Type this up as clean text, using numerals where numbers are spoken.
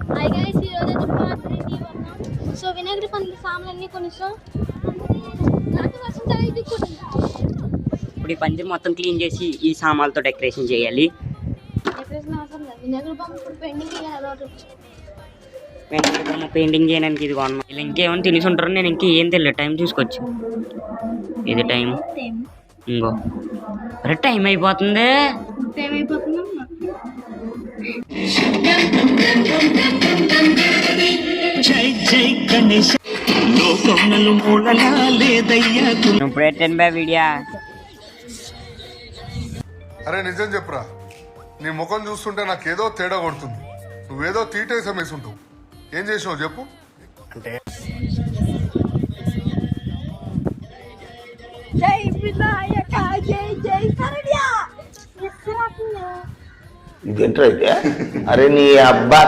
Hi guys, ఈ రోజు part 3 తీవన్నా. So వినాయకుడి పండ్ల సామాన్లన్నీ కొనిస్తాం. నాకు వర్షం తగిలి ఇప్పుడు ఈ పందిరి మొత్తం క్లీన్ చేసి ఈ సామాన్లతో డెకరేషన్ చేయాలి. డెకరేషన్ అవసరం లేదు. వినాయకుడి బొమ్మ ఇప్పుడు పెయింటింగ్ చేయాలి. వినాయకుడి బొమ్మ పెయింటింగ్ చేయడానికి ఇది కొన్నాం. ఇలా ఇంకేమైనా తెలిసి ఉంటారో నేను ఇంకేం తెలియదు. టైం చూసుకోవచ్చు. ఇది టైం ఇంకో అరే టైం అయిపోతుంది. టైం అయిపోతుందమ్మా. ఇప్పుడు ఎట్టండి బా వీడియో. అరే నిజం చెప్పురా, నీ ముఖం చూస్తుంటే నాకేదో తేడా కొడుతుంది. నువ్వేదో తీటేసం వేసుంటావు. ఏం చేసినావు చెప్పు. అంటే జై వినాయక, జై జై శరణ్య. ఇదేంట్రా అయితే? అరే నీ అబ్బా